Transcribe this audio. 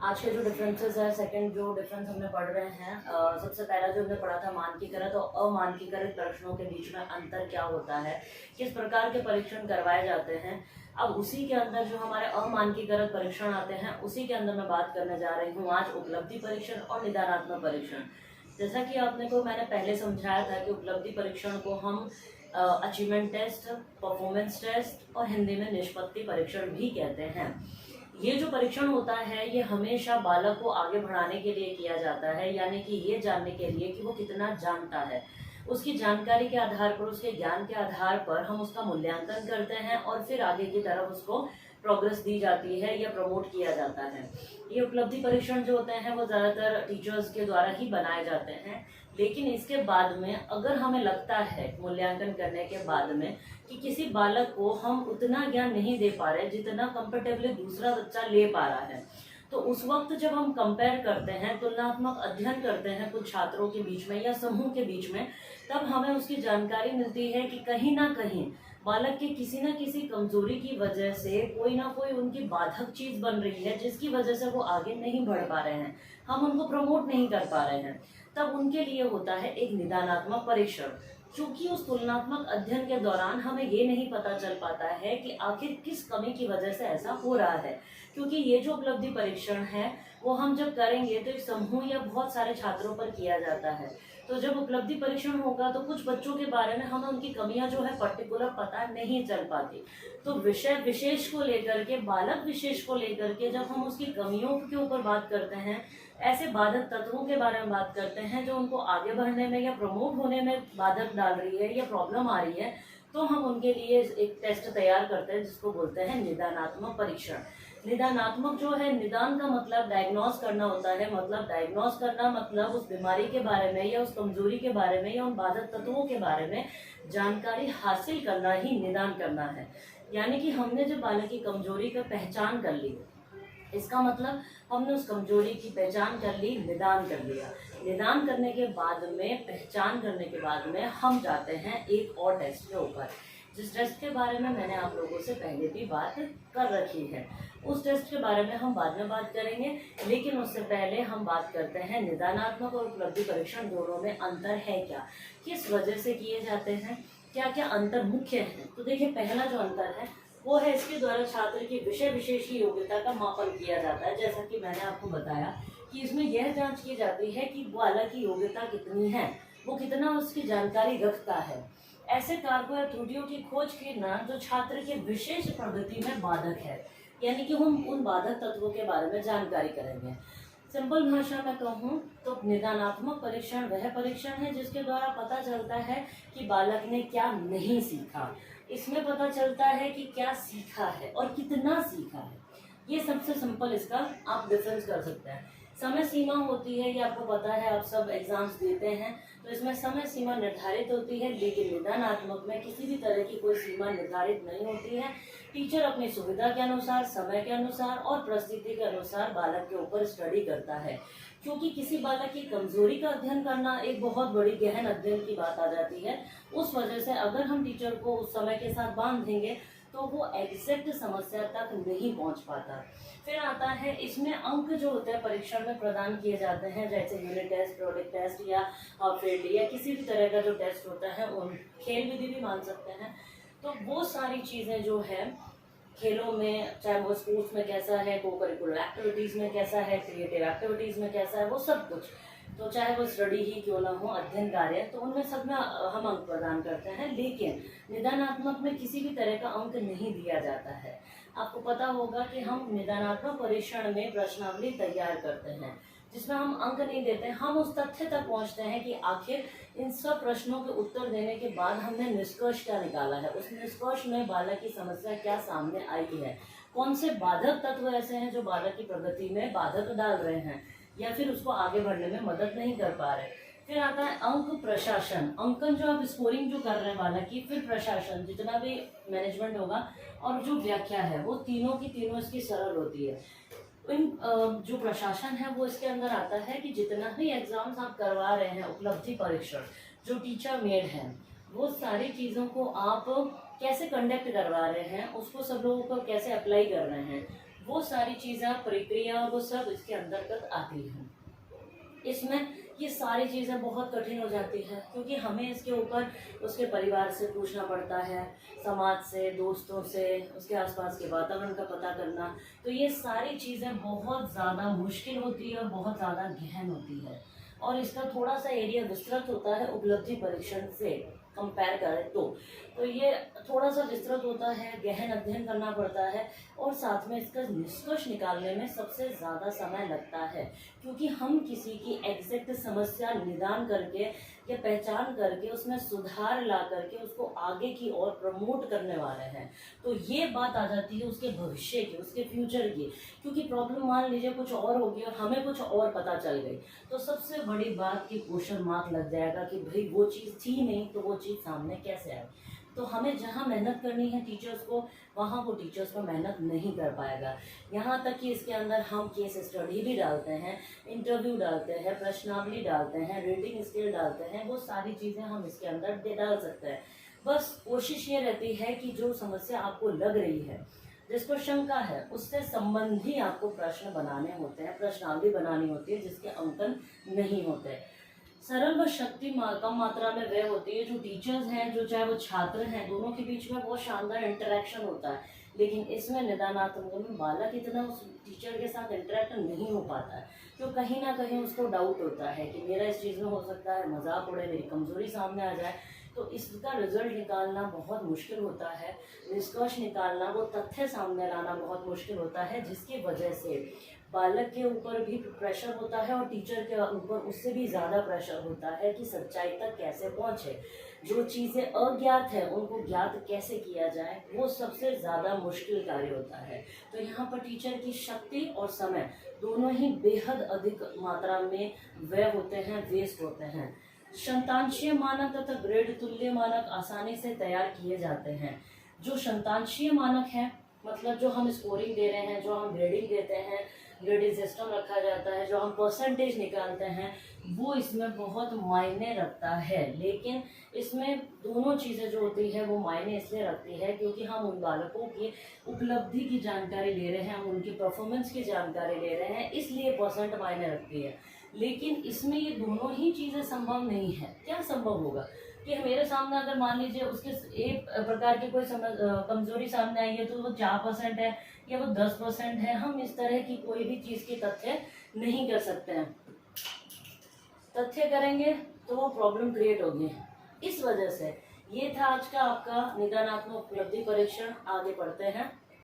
आज के जो डिफरेंसेस है, सेकंड जो डिफरेंस हमने पढ़ रहे हैं, सबसे पहला जो हमने पढ़ा था मानकीकृत और अमानकीकृत प्रश्नों के बीच में अंतर क्या होता है, किस प्रकार के परीक्षण करवाए जाते हैं। अब उसी के अंदर जो हमारे अमानकीकृत परीक्षण आते हैं उसी के अंदर मैं बात करने जा रही हूँ आज उपलब्धि परीक्षण और निदानात्मक परीक्षण। जैसा कि आपने को मैंने पहले समझाया था कि उपलब्धि परीक्षण को हम अचीवमेंट टेस्ट, परफॉर्मेंस टेस्ट और हिंदी में निष्पत्ति परीक्षण भी कहते हैं। ये जो परीक्षण होता है ये हमेशा बालक को आगे बढ़ाने के लिए किया जाता है, यानी कि ये जानने के लिए कि वो कितना जानता है। उसकी जानकारी के आधार पर, उसके ज्ञान के आधार पर हम उसका मूल्यांकन करते हैं और फिर आगे की तरफ उसको प्रोग्रेस दी जाती है या प्रमोट किया जाता है। ये उपलब्धि परीक्षण जो होते हैं वो ज़्यादातर टीचर्स के द्वारा ही बनाए जाते हैं, लेकिन इसके बाद में अगर हमें लगता है मूल्यांकन करने के बाद में कि किसी बालक को हम उतना ज्ञान नहीं दे पा रहे जितना कंपेरेटिवली दूसरा बच्चा ले पा रहा है, तो उस वक्त जब हम कंपेयर करते हैं, तुलनात्मक अध्ययन करते हैं कुछ छात्रों के बीच में या समूह के बीच में, तब हमें उसकी जानकारी मिलती है कि कहीं ना कहीं बालक के किसी न किसी कमजोरी की वजह से कोई ना कोई उनकी बाधक चीज बन रही है जिसकी वजह से वो आगे नहीं बढ़ पा रहे हैं, हम उनको प्रमोट नहीं कर पा रहे हैं। तब उनके लिए होता है एक निदानात्मक परीक्षण। क्योंकि उस तुलनात्मक अध्ययन के दौरान हमें ये नहीं पता चल पाता है कि आखिर किस कमी की वजह से ऐसा हो रहा है, क्योंकि ये जो उपलब्धि परीक्षण है वो हम जब करेंगे तो एक समूह या बहुत सारे छात्रों पर किया जाता है। तो जब उपलब्धि परीक्षण होगा तो कुछ बच्चों के बारे में हमें उनकी कमियां जो है पर्टिकुलर पता नहीं चल पाती, तो विषय विशेष को लेकर के, बालक विशेष को लेकर के जब हम उसकी कमियों के ऊपर बात करते हैं, ऐसे बाधक तत्वों के बारे में बात करते हैं जो उनको आगे बढ़ने में या प्रमोट होने में बाधक डाल रही है या प्रॉब्लम आ रही है, तो हम उनके लिए एक टेस्ट तैयार करते हैं जिसको बोलते हैं निदानात्मक परीक्षण। निदानात्मक जो है, निदान का मतलब डायग्नोस करना होता है, मतलब डायग्नोस करना मतलब उस बीमारी के बारे में या उस कमजोरी के बारे में या उन बाधक तत्वों के बारे में जानकारी हासिल करना ही निदान करना है। यानी कि हमने जब बालक की कमजोरी का पहचान कर ली, इसका मतलब हमने उस कमजोरी की पहचान कर ली, निदान कर लिया। निदान करने के बाद में, पहचान करने के बाद में हम जाते हैं एक और टेस्ट के ऊपर, जिस टेस्ट के बारे में मैंने आप लोगों से पहले भी बात कर रखी है। उस टेस्ट के बारे में हम बाद में बात करेंगे, लेकिन उससे पहले हम बात करते हैं निदानात्मक और उपलब्धि परीक्षण दोनों में अंतर है क्या, किस वजह से किए जाते हैं, क्या क्या अंतर मुख्य है। तो देखिए, पहला जो अंतर है वो है इसके द्वारा छात्र की विषय विशेष की योग्यता का मापन किया जाता है। जैसा कि मैंने आपको बताया कि इसमें यह जांच की जाती है कि बालक की योग्यता कितनी है, वो कितना उसकी जानकारी रखता है। ऐसे कारकों या त्रुटियों की खोज करना जो छात्र के विशेष प्रगति में बाधक है, यानी कि हम उन बाधक तत्वों के बारे में जानकारी करेंगे। सिंपल भाषा में कहूँ तो निदानात्मक परीक्षण वह परीक्षण है जिसके द्वारा पता चलता है कि बालक ने क्या नहीं सीखा। इसमें पता चलता है कि क्या सीखा है और कितना सीखा है। ये सबसे सिंपल इसका आप डिफरेंस कर सकते हैं। समय सीमा होती है, ये आपको पता है, आप सब एग्जाम्स देते हैं तो इसमें समय सीमा निर्धारित होती है, लेकिन निदानात्मक में किसी भी तरह की कोई सीमा निर्धारित नहीं होती है। टीचर अपनी सुविधा के अनुसार, समय के अनुसार और परिस्थिति के अनुसार बालक के ऊपर स्टडी करता है। क्योंकि किसी बालक की कमजोरी का अध्ययन करना एक बहुत बड़ी गहन अध्ययन की बात आ जाती है, उस वजह से अगर हम टीचर को उस समय के साथ बांध देंगे तो वो एग्जैक्ट समस्या तक नहीं पहुंच पाता। फिर आता है इसमें अंक जो होते हैं परीक्षण में प्रदान किए जाते हैं, जैसे यूनिट टेस्ट, प्रोडक्ट टेस्ट या फील्ड या किसी भी तरह का जो टेस्ट होता है, उन खेल विधि भी मान सकते हैं। तो वो सारी चीज़ें जो है खेलों में, चाहे वो स्पोर्ट्स में कैसा है, को करिकुलर एक्टिविटीज़ में कैसा है, क्रिएटिव एक्टिविटीज़ में कैसा है, वो सब कुछ, तो चाहे वो स्टडी ही क्यों ना हो, अध्ययन कार्य, तो उनमें सब में हम अंक प्रदान करते हैं। लेकिन निदानात्मक में किसी भी तरह का अंक नहीं दिया जाता है। आपको पता होगा कि हम निदानात्मक परीक्षण में प्रश्नावली तैयार करते हैं जिसमें हम अंक नहीं देते, हम उस तथ्य तक पहुंचते हैं कि आखिर इन सब प्रश्नों के उत्तर देने के बाद हमने निष्कर्ष क्या निकाला है, उस निष्कर्ष में बालक की समस्या क्या सामने आई है, कौन से बाधक तत्व ऐसे हैं जो बालक की प्रगति में बाधक डाल रहे हैं या फिर उसको आगे बढ़ने में मदद नहीं कर पा रहे। फिर आता है अंक प्रशासन, अंकन जो आप स्कोरिंग जो कर रहे हैं बालक की, फिर प्रशासन, जितना भी मैनेजमेंट होगा, और जो व्याख्या है वो तीनों की तीनों इसकी सरल होती है। इन जो प्रशासन है वो इसके अंदर आता है कि जितना भी एग्जाम्स आप करवा रहे हैं, उपलब्धि परीक्षण जो टीचर मेड है, वो सारी चीज़ों को आप कैसे कंडक्ट करवा रहे हैं, उसको सब लोगों को कैसे अप्लाई कर रहे हैं, वो सारी चीज़ें, प्रक्रिया, वो सब इसके अंतर्गत आती हैं। इसमें ये सारी चीज़ें बहुत कठिन हो जाती है, क्योंकि हमें इसके ऊपर उसके परिवार से पूछना पड़ता है, समाज से, दोस्तों से, उसके आसपास के वातावरण का पता करना। तो ये सारी चीज़ें बहुत ज़्यादा मुश्किल होती है और बहुत ज़्यादा गहन होती है, और इसका थोड़ा सा एरिया विस्तृत होता है उपलब्धि परीक्षण से कंपेयर करें तो ये थोड़ा सा विस्तृत होता है, गहन अध्ययन करना पड़ता है, और साथ में इसका निष्कर्ष निकालने में सबसे ज़्यादा समय लगता है, क्योंकि हम किसी की एग्जैक्ट समस्या निदान करके या पहचान करके उसमें सुधार ला करके उसको आगे की ओर प्रमोट करने वाले हैं। तो ये बात आ जाती है उसके भविष्य की, उसके फ्यूचर की, क्योंकि प्रॉब्लम मान लीजिए कुछ और होगी और हमें कुछ और पता चल गई, तो सबसे बड़ी बात की क्वेश्चन मार्क लग जाएगा कि भाई वो चीज़ थी नहीं तो वो चीज़ सामने कैसे आई। तो हमें जहाँ मेहनत करनी है टीचर्स को, वहाँ वो टीचर्स को मेहनत नहीं कर पाएगा। यहाँ तक कि इसके अंदर हम केस स्टडी भी डालते हैं, इंटरव्यू डालते हैं, प्रश्नावली डालते हैं, रीडिंग स्किल डालते हैं, वो सारी चीज़ें हम इसके अंदर डाल सकते हैं। बस कोशिश ये रहती है कि जो समस्या आपको लग रही है, जिस पर शंका है, उससे संबंधी आपको प्रश्न बनाने होते हैं, प्रश्नावली बनानी होती है, जिसके अंकन नहीं होते। सरल व शक्ति कम मात्रा में वह होती है जो टीचर्स हैं, जो चाहे वो छात्र हैं, दोनों के बीच में बहुत शानदार इंटरेक्शन होता है। लेकिन इसमें निदानात्मक में बालक इतना उस टीचर के साथ इंटरेक्ट नहीं हो पाता है, तो कहीं ना कहीं उसको डाउट होता है कि मेरा इस चीज़ में हो सकता है मजाक उड़े, मेरी कमजोरी सामने आ जाए। तो इसका रिजल्ट निकालना बहुत मुश्किल होता है, निष्कर्ष निकालना, वो तथ्य सामने लाना बहुत मुश्किल होता है, जिसकी वजह से बालक के ऊपर भी प्रेशर होता है और टीचर के ऊपर उससे भी ज़्यादा प्रेशर होता है कि सच्चाई तक कैसे पहुँचे, जो चीज़ें अज्ञात है उनको ज्ञात कैसे किया जाए, वो सबसे ज़्यादा मुश्किल कार्य होता है। तो यहाँ पर टीचर की शक्ति और समय दोनों ही बेहद अधिक मात्रा में व्यय होते हैं, वेस्ट होते हैं। शतांशीय मानक तथा ग्रेड तुल्य मानक आसानी से तैयार किए जाते हैं। जो शतांशीय मानक है, मतलब जो हम स्कोरिंग दे रहे हैं, जो हम ग्रेडिंग देते हैं, ग्रेडिंग सिस्टम रखा जाता है, जो हम परसेंटेज निकालते हैं, वो इसमें बहुत मायने रखता है। लेकिन इसमें दोनों चीज़ें जो होती है वो मायने इसलिए रखती है क्योंकि हम उन बालकों की उपलब्धि की जानकारी ले रहे हैं, हम उनकी परफॉर्मेंस की जानकारी ले रहे हैं, इसलिए परसेंट मायने रखती है। लेकिन इसमें ये दोनों ही चीज़ें संभव नहीं है। क्या संभव होगा कि मेरे सामने अगर मान लीजिए उसके एक प्रकार की कोई कमजोरी सामने आई है, तो वो 4% है या वो 10% है, हम इस तरह की कोई भी चीज़ की तथ्य नहीं कर सकते हैं। तथ्य करेंगे तो वो प्रॉब्लम क्रिएट होगी। इस वजह से ये था आज का आपका निदानात्मक उपलब्धि परीक्षण। आगे बढ़ते हैं।